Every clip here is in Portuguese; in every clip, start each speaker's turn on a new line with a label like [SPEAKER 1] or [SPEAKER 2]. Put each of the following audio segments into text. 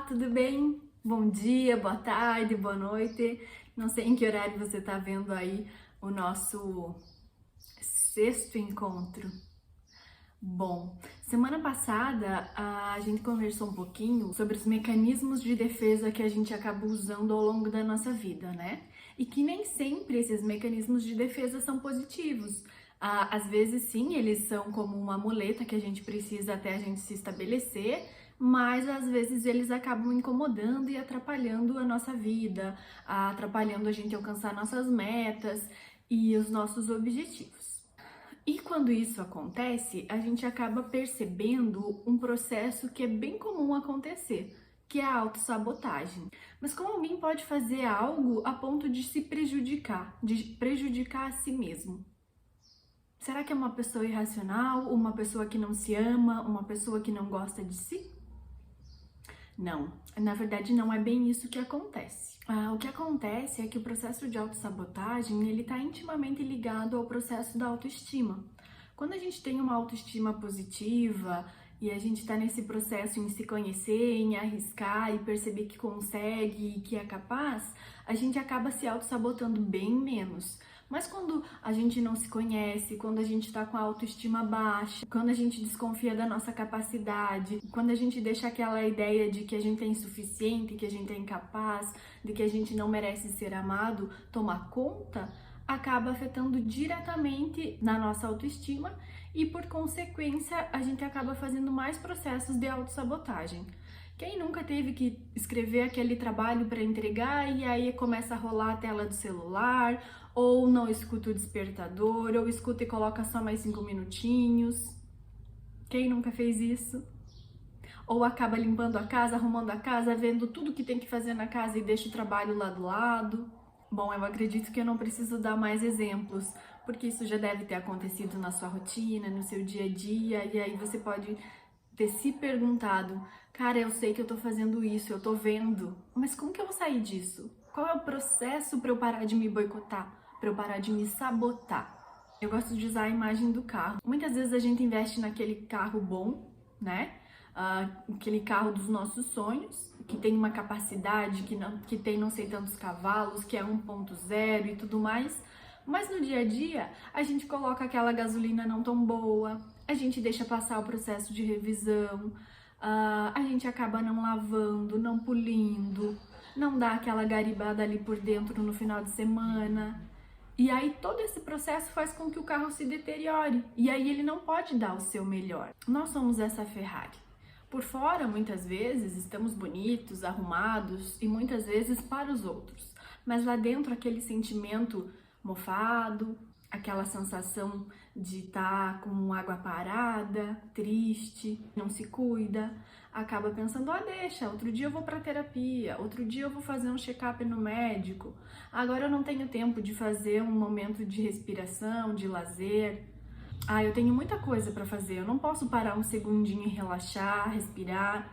[SPEAKER 1] tudo bem? Bom dia, boa tarde, boa noite. Não sei em que horário você está vendo aí o nosso sexto encontro. Bom, semana passada a gente conversou um pouquinho sobre os mecanismos de defesa que a gente acaba usando ao longo da nossa vida, né? E que nem sempre esses mecanismos de defesa são positivos. Às vezes, sim, eles são como uma muleta que a gente precisa até a gente se estabelecer, mas às vezes eles acabam incomodando e atrapalhando a nossa vida, atrapalhando a gente alcançar nossas metas e os nossos objetivos. E quando isso acontece, a gente acaba percebendo um processo que é bem comum acontecer, que é a autossabotagem. Mas como alguém pode fazer algo a ponto de se prejudicar, de prejudicar a si mesmo? Será que é uma pessoa irracional, uma pessoa que não se ama, uma pessoa que não gosta de si? Não, na verdade não é bem isso que acontece. O que acontece é que o processo de autossabotagem, ele está intimamente ligado ao processo da autoestima. Quando a gente tem uma autoestima positiva e a gente está nesse processo em se conhecer, em arriscar e perceber que consegue e que é capaz, a gente acaba se autossabotando bem menos. Mas quando a gente não se conhece, quando a gente está com a autoestima baixa, quando a gente desconfia da nossa capacidade, quando a gente deixa aquela ideia de que a gente é insuficiente, que a gente é incapaz, de que a gente não merece ser amado, tomar conta, acaba afetando diretamente na nossa autoestima e, por consequência, a gente acaba fazendo mais processos de autossabotagem. Quem nunca teve que escrever aquele trabalho para entregar e aí começa a rolar a tela do celular, ou não escuta o despertador, ou escuta e coloca só mais 5 minutinhos? Quem nunca fez isso? Ou acaba limpando a casa, arrumando a casa, vendo tudo que tem que fazer na casa e deixa o trabalho lá do lado? Bom, eu acredito que eu não preciso dar mais exemplos, porque isso já deve ter acontecido na sua rotina, no seu dia a dia, e aí você pode ter se perguntado: cara, eu sei que eu tô fazendo isso, eu tô vendo, mas como que eu vou sair disso? Qual é o processo para eu parar de me boicotar, para eu parar de me sabotar? Eu gosto de usar a imagem do carro. Muitas vezes a gente investe naquele carro bom, né? Aquele carro dos nossos sonhos, que tem uma capacidade, que tem não sei tantos cavalos, que é 1.0 e tudo mais. Mas no dia a dia, a gente coloca aquela gasolina não tão boa, a gente deixa passar o processo de revisão, a gente acaba não lavando, não polindo, não dá aquela garibada ali por dentro no final de semana. E aí todo esse processo faz com que o carro se deteriore, e aí ele não pode dar o seu melhor. Nós somos essa Ferrari. Por fora, muitas vezes, estamos bonitos, arrumados e muitas vezes para os outros. Mas lá dentro, aquele sentimento mofado, aquela sensação de estar com água parada, triste, não se cuida, acaba pensando: deixa, outro dia eu vou para terapia, outro dia eu vou fazer um check-up no médico, agora eu não tenho tempo de fazer um momento de respiração, de lazer. Eu tenho muita coisa para fazer, eu não posso parar um segundinho e relaxar, respirar.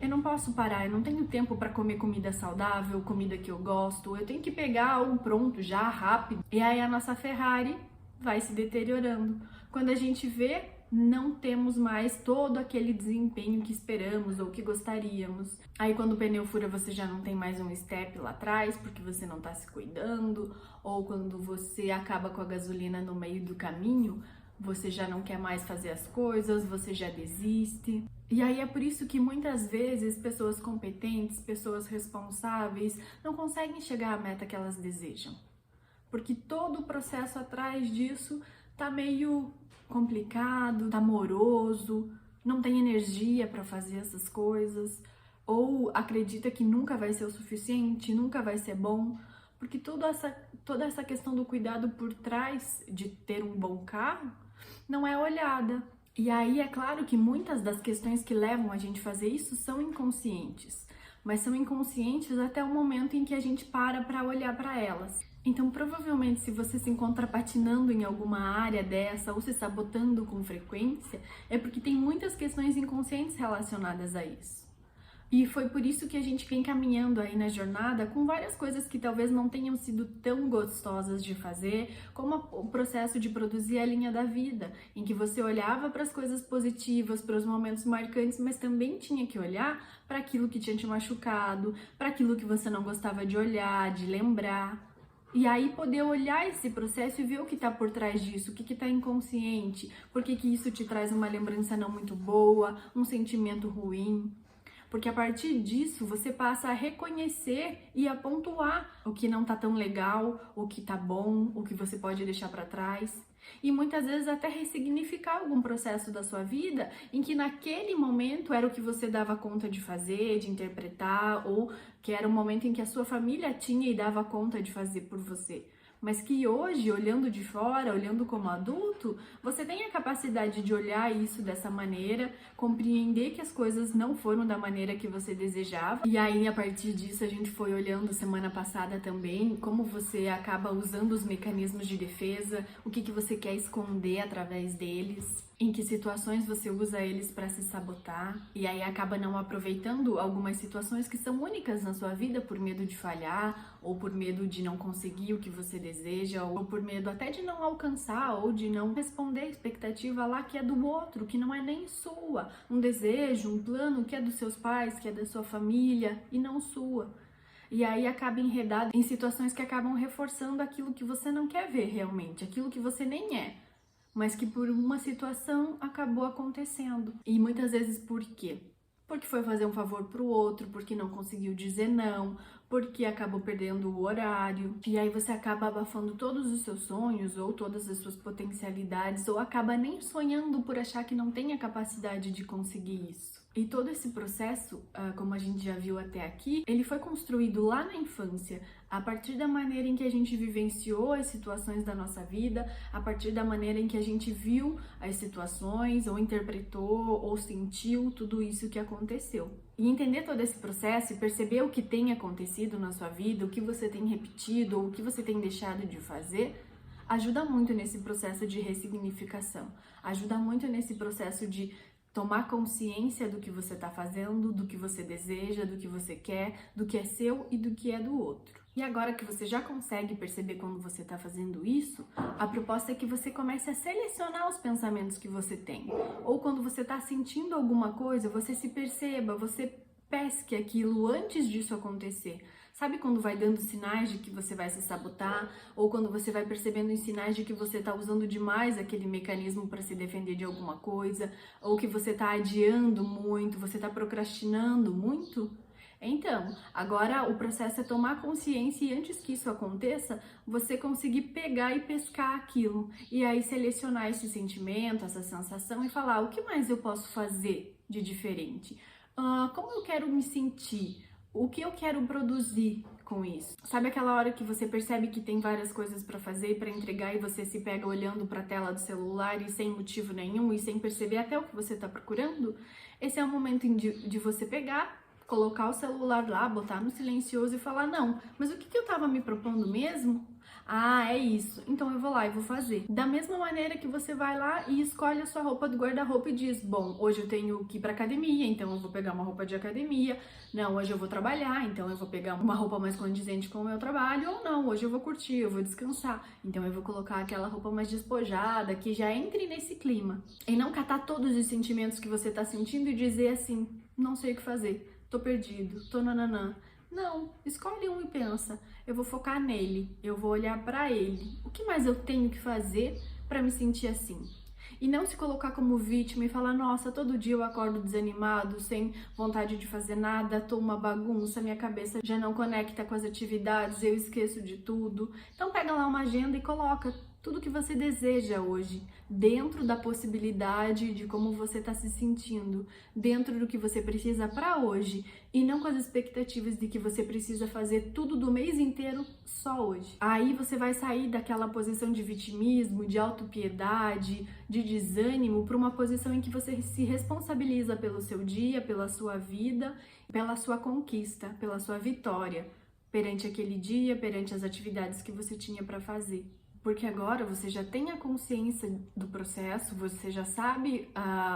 [SPEAKER 1] Eu não posso parar, eu não tenho tempo para comer comida saudável, comida que eu gosto. Eu tenho que pegar algo pronto já, rápido. E aí a nossa Ferrari vai se deteriorando. Quando a gente vê, não temos mais todo aquele desempenho que esperamos ou que gostaríamos. Aí quando o pneu fura, você já não tem mais um step lá atrás, porque você não tá se cuidando. Ou quando você acaba com a gasolina no meio do caminho, você já não quer mais fazer as coisas, você já desiste. E aí é por isso que muitas vezes pessoas competentes, pessoas responsáveis não conseguem chegar à meta que elas desejam. Porque todo o processo atrás disso tá meio complicado, tá moroso, não tem energia para fazer essas coisas, ou acredita que nunca vai ser o suficiente, nunca vai ser bom, porque toda essa questão do cuidado por trás de ter um bom carro não é olhada. E aí é claro que muitas das questões que levam a gente a fazer isso são inconscientes, mas são inconscientes até o momento em que a gente para olhar para elas. Então, provavelmente, se você se encontra patinando em alguma área dessa ou se sabotando com frequência, é porque tem muitas questões inconscientes relacionadas a isso. E foi por isso que a gente vem caminhando aí na jornada com várias coisas que talvez não tenham sido tão gostosas de fazer, como o processo de produzir a linha da vida, em que você olhava para as coisas positivas, para os momentos marcantes, mas também tinha que olhar para aquilo que tinha te machucado, para aquilo que você não gostava de olhar, de lembrar. E aí poder olhar esse processo e ver o que está por trás disso, o que está inconsciente, por que isso te traz uma lembrança não muito boa, um sentimento ruim. Porque a partir disso você passa a reconhecer e a pontuar o que não tá tão legal, o que tá bom, o que você pode deixar para trás. E muitas vezes até ressignificar algum processo da sua vida em que naquele momento era o que você dava conta de fazer, de interpretar, ou que era o momento em que a sua família tinha e dava conta de fazer por você. Mas que hoje, olhando de fora, olhando como adulto, você tem a capacidade de olhar isso dessa maneira, compreender que as coisas não foram da maneira que você desejava. E aí, a partir disso, a gente foi olhando semana passada também como você acaba usando os mecanismos de defesa, o que você quer esconder através deles, em que situações você usa eles para se sabotar, e aí acaba não aproveitando algumas situações que são únicas na sua vida por medo de falhar, ou por medo de não conseguir o que você deseja, ou por medo até de não alcançar, ou de não responder a expectativa lá que é do outro, que não é nem sua, um desejo, um plano que é dos seus pais, que é da sua família, e não sua. E aí acaba enredado em situações que acabam reforçando aquilo que você não quer ver realmente, aquilo que você nem é, mas que por uma situação acabou acontecendo. E muitas vezes por quê? Porque foi fazer um favor pro outro, porque não conseguiu dizer não, porque acabou perdendo o horário. E aí você acaba abafando todos os seus sonhos ou todas as suas potencialidades, ou acaba nem sonhando por achar que não tem a capacidade de conseguir isso. E todo esse processo, como a gente já viu até aqui, ele foi construído lá na infância, a partir da maneira em que a gente vivenciou as situações da nossa vida, a partir da maneira em que a gente viu as situações, ou interpretou, ou sentiu tudo isso que aconteceu. E entender todo esse processo e perceber o que tem acontecido na sua vida, o que você tem repetido, ou o que você tem deixado de fazer, ajuda muito nesse processo de ressignificação, ajuda muito nesse processo de tomar consciência do que você está fazendo, do que você deseja, do que você quer, do que é seu e do que é do outro. E agora que você já consegue perceber quando você está fazendo isso, a proposta é que você comece a selecionar os pensamentos que você tem. Ou quando você está sentindo alguma coisa, você se perceba, você pesque aquilo antes disso acontecer. Sabe quando vai dando sinais de que você vai se sabotar? Ou quando você vai percebendo os sinais de que você está usando demais aquele mecanismo para se defender de alguma coisa? Ou que você está adiando muito, você está procrastinando muito? Então, agora o processo é tomar consciência e antes que isso aconteça, você conseguir pegar e pescar aquilo. E aí selecionar esse sentimento, essa sensação e falar: o que mais eu posso fazer de diferente? Como eu quero me sentir? O que eu quero produzir com isso? Sabe aquela hora que você percebe que tem várias coisas para fazer, para entregar e você se pega olhando para a tela do celular e sem motivo nenhum e sem perceber até o que você está procurando? Esse é o momento de você pegar, colocar o celular lá, botar no silencioso e falar: não, mas o que eu estava me propondo mesmo? Ah, é isso. Então eu vou lá e vou fazer. Da mesma maneira que você vai lá e escolhe a sua roupa do guarda-roupa e diz: bom, hoje eu tenho que ir pra academia, então eu vou pegar uma roupa de academia. Não, hoje eu vou trabalhar, então eu vou pegar uma roupa mais condizente com o meu trabalho. Ou não, hoje eu vou curtir, eu vou descansar. Então eu vou colocar aquela roupa mais despojada, que já entre nesse clima. E não catar todos os sentimentos que você tá sentindo e dizer assim: não sei o que fazer, tô perdido, tô nananã. Não, escolhe um e pensa: eu vou focar nele, eu vou olhar pra ele. O que mais eu tenho que fazer pra me sentir assim? E não se colocar como vítima e falar: nossa, todo dia eu acordo desanimado, sem vontade de fazer nada, tô uma bagunça, minha cabeça já não conecta com as atividades, eu esqueço de tudo. Então pega lá uma agenda e coloca tudo que você deseja hoje, dentro da possibilidade de como você está se sentindo, dentro do que você precisa para hoje, e não com as expectativas de que você precisa fazer tudo do mês inteiro só hoje. Aí você vai sair daquela posição de vitimismo, de autopiedade, de desânimo, para uma posição em que você se responsabiliza pelo seu dia, pela sua vida, pela sua conquista, pela sua vitória, perante aquele dia, perante as atividades que você tinha para fazer. Porque agora você já tem a consciência do processo, você já sabe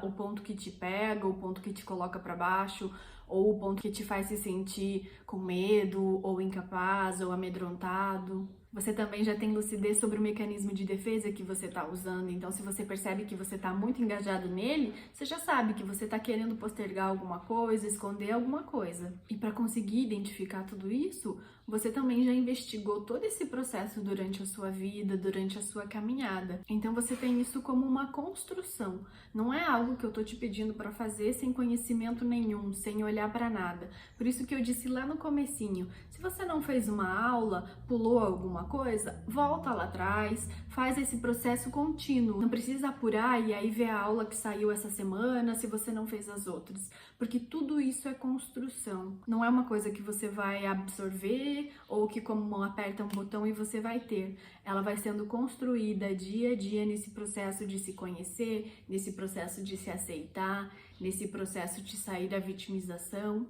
[SPEAKER 1] o ponto que te pega, o ponto que te coloca para baixo, ou o ponto que te faz se sentir com medo, ou incapaz, ou amedrontado. Você também já tem lucidez sobre o mecanismo de defesa que você está usando, então se você percebe que você está muito engajado nele, você já sabe que você está querendo postergar alguma coisa, esconder alguma coisa. E para conseguir identificar tudo isso, você também já investigou todo esse processo durante a sua vida, durante a sua caminhada. Então você tem isso como uma construção. Não é algo que eu tô te pedindo para fazer sem conhecimento nenhum, sem olhar para nada. Por isso que eu disse lá no comecinho, se você não fez uma aula, pulou alguma coisa, volta lá atrás, faz esse processo contínuo. Não precisa apurar e aí ver a aula que saiu essa semana se você não fez as outras, porque tudo isso é construção. Não é uma coisa que você vai absorver ou que como aperta um botão e você vai ter. Ela vai sendo construída dia a dia nesse processo de se conhecer, nesse processo de se aceitar, nesse processo de sair da vitimização,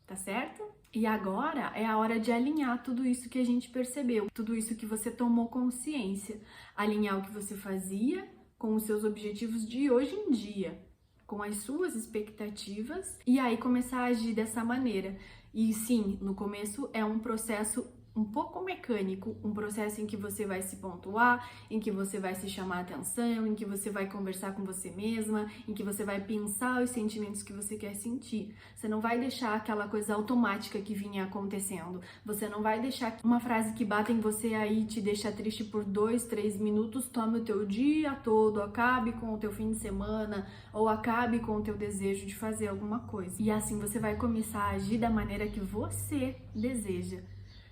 [SPEAKER 1] tá certo? E agora é a hora de alinhar tudo isso que a gente percebeu, tudo isso que você tomou consciência, alinhar o que você fazia com os seus objetivos de hoje em dia, com as suas expectativas, e aí começar a agir dessa maneira. E sim, no começo é um processo um pouco mecânico, um processo em que você vai se pontuar, em que você vai se chamar a atenção, em que você vai conversar com você mesma, em que você vai pensar os sentimentos que você quer sentir. Você não vai deixar aquela coisa automática que vinha acontecendo. Você não vai deixar uma frase que bate em você aí te deixa triste por 2, 3 minutos, tome o teu dia todo, acabe com o teu fim de semana ou acabe com o teu desejo de fazer alguma coisa. E assim você vai começar a agir da maneira que você deseja.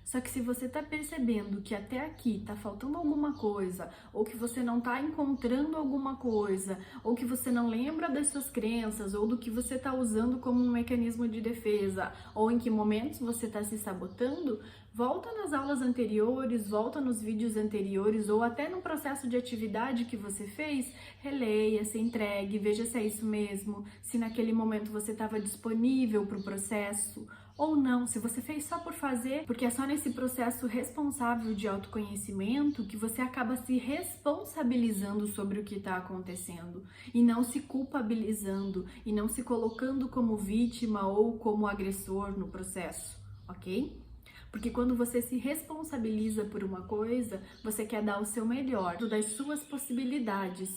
[SPEAKER 1] Só que se você tá percebendo que até aqui tá faltando alguma coisa, ou que você não tá encontrando alguma coisa, ou que você não lembra das suas crenças, ou do que você tá usando como um mecanismo de defesa, ou em que momentos você tá se sabotando, volta nas aulas anteriores, volta nos vídeos anteriores, ou até no processo de atividade que você fez, releia, se entregue, veja se é isso mesmo, se naquele momento você estava disponível para o processo, ou não, se você fez só por fazer, porque é só nesse processo responsável de autoconhecimento que você acaba se responsabilizando sobre o que está acontecendo e não se culpabilizando e não se colocando como vítima ou como agressor no processo, ok? Porque quando você se responsabiliza por uma coisa, você quer dar o seu melhor, das suas possibilidades.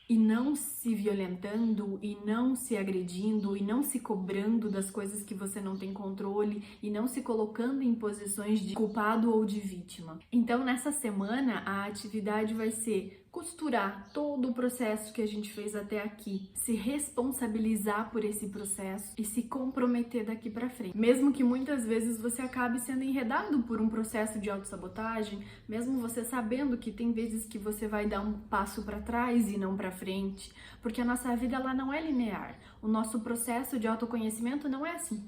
[SPEAKER 1] E não se violentando, e não se agredindo, e não se cobrando das coisas que você não tem controle, e não se colocando em posições de culpado ou de vítima. Então, nessa semana, a atividade vai ser costurar todo o processo que a gente fez até aqui, se responsabilizar por esse processo e se comprometer daqui pra frente. Mesmo que muitas vezes você acabe sendo enredado por um processo de autossabotagem, mesmo você sabendo que tem vezes que você vai dar um passo para trás e não para frente, porque a nossa vida ela não é linear. O nosso processo de autoconhecimento não é assim,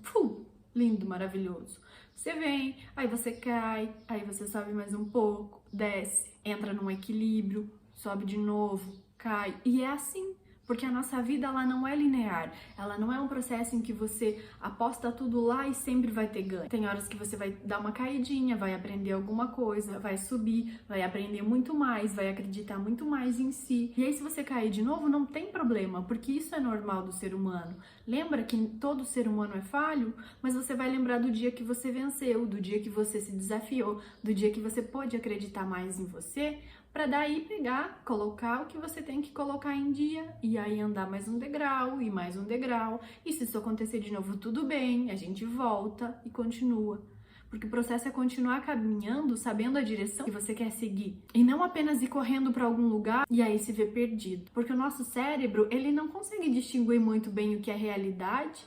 [SPEAKER 1] lindo, maravilhoso. Você vem, aí você cai, aí você sobe mais um pouco, desce, entra num equilíbrio, sobe de novo, cai, e é assim. Porque a nossa vida ela não é linear, ela não é um processo em que você aposta tudo lá e sempre vai ter ganho. Tem horas que você vai dar uma caidinha, vai aprender alguma coisa, vai subir, vai aprender muito mais, vai acreditar muito mais em si. E aí se você cair de novo, não tem problema, porque isso é normal do ser humano. Lembra que todo ser humano é falho, mas você vai lembrar do dia que você venceu, do dia que você se desafiou, do dia que você pôde acreditar mais em você, para daí pegar, colocar o que você tem que colocar em dia e aí andar mais um degrau e mais um degrau. E se isso acontecer de novo, tudo bem, a gente volta e continua. Porque o processo é continuar caminhando, sabendo a direção que você quer seguir. E não apenas ir correndo para algum lugar e aí se ver perdido. Porque o nosso cérebro, ele não consegue distinguir muito bem o que é realidade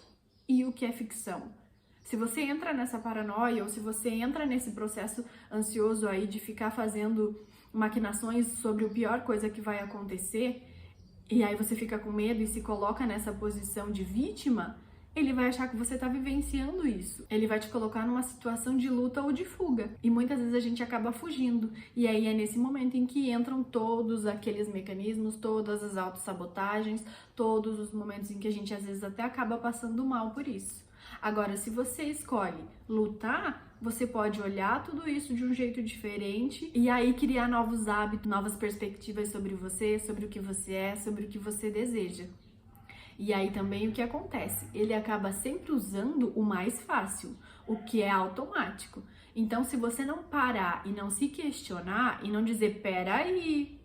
[SPEAKER 1] e o que é ficção. Se você entra nessa paranoia ou se você entra nesse processo ansioso aí de ficar fazendo maquinações sobre a pior coisa que vai acontecer, e aí você fica com medo e se coloca nessa posição de vítima, ele vai achar que você está vivenciando isso. Ele vai te colocar numa situação de luta ou de fuga. E muitas vezes a gente acaba fugindo. E aí é nesse momento em que entram todos aqueles mecanismos, todas as autossabotagens, todos os momentos em que a gente às vezes até acaba passando mal por isso. Agora, se você escolhe lutar, você pode olhar tudo isso de um jeito diferente e aí criar novos hábitos, novas perspectivas sobre você, sobre o que você é, sobre o que você deseja. E aí também o que acontece? Ele acaba sempre usando o mais fácil, o que é automático. Então, se você não parar e não se questionar e não dizer, peraí,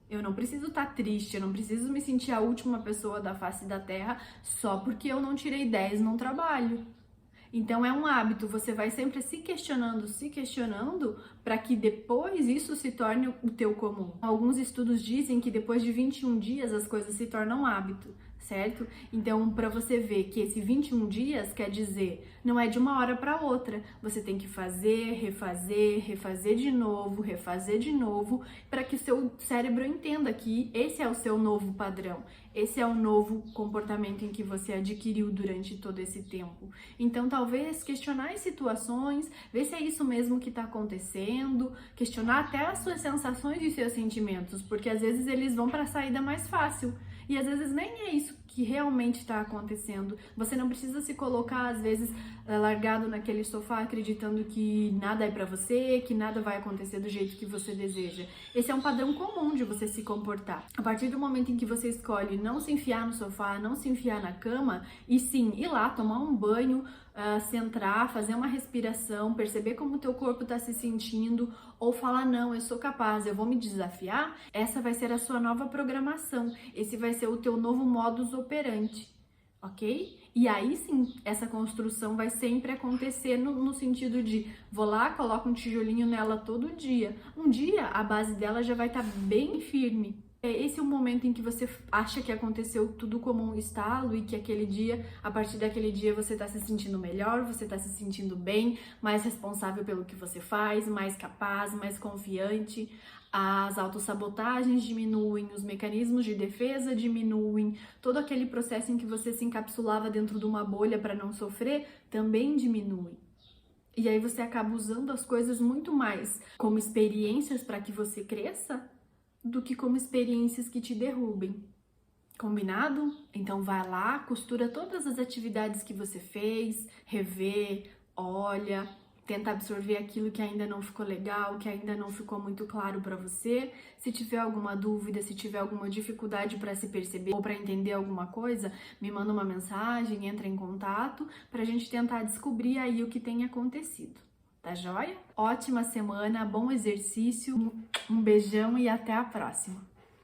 [SPEAKER 1] eu não preciso estar triste, eu não preciso me sentir a última pessoa da face da terra só porque eu não tirei 10 num trabalho. Então é um hábito, você vai sempre se questionando, para que depois isso se torne o teu comum. Alguns estudos dizem que depois de 21 dias as coisas se tornam hábito, certo? Então, para você ver que esse 21 dias quer dizer, não é de uma hora para outra. Você tem que fazer, refazer de novo, para que o seu cérebro entenda que esse é o seu novo padrão. Esse é o novo comportamento em que você adquiriu durante todo esse tempo. Então, talvez questionar as situações, ver se é isso mesmo que está acontecendo, questionar até as suas sensações e seus sentimentos, porque às vezes eles vão para a saída mais fácil. E às vezes nem é isso que realmente está acontecendo. Você não precisa se colocar, às vezes, largado naquele sofá acreditando que nada é para você, que nada vai acontecer do jeito que você deseja. Esse é um padrão comum de você se comportar. A partir do momento em que você escolhe não se enfiar no sofá, não se enfiar na cama, e sim ir lá tomar um banho, centrar, fazer uma respiração, perceber como o teu corpo está se sentindo, ou falar, não, eu sou capaz, eu vou me desafiar, essa vai ser a sua nova programação, esse vai ser o teu novo modus operandi, ok? E aí sim, essa construção vai sempre acontecer no sentido de, vou lá, coloco um tijolinho nela todo dia. Um dia a base dela já vai estar bem firme. Esse é o momento em que você acha que aconteceu tudo como um estalo e que aquele dia, a partir daquele dia, você está se sentindo melhor, você está se sentindo bem, mais responsável pelo que você faz, mais capaz, mais confiante. As autossabotagens diminuem, os mecanismos de defesa diminuem, todo aquele processo em que você se encapsulava dentro de uma bolha para não sofrer também diminui. E aí você acaba usando as coisas muito mais como experiências para que você cresça do que como experiências que te derrubem. Combinado? Então vai lá, costura todas as atividades que você fez, revê, olha, tenta absorver aquilo que ainda não ficou legal, que ainda não ficou muito claro para você. Se tiver alguma dúvida, se tiver alguma dificuldade para se perceber ou para entender alguma coisa, me manda uma mensagem, entra em contato para a gente tentar descobrir aí o que tem acontecido. Tá joia? Ótima semana, bom exercício, um beijão e até a próxima!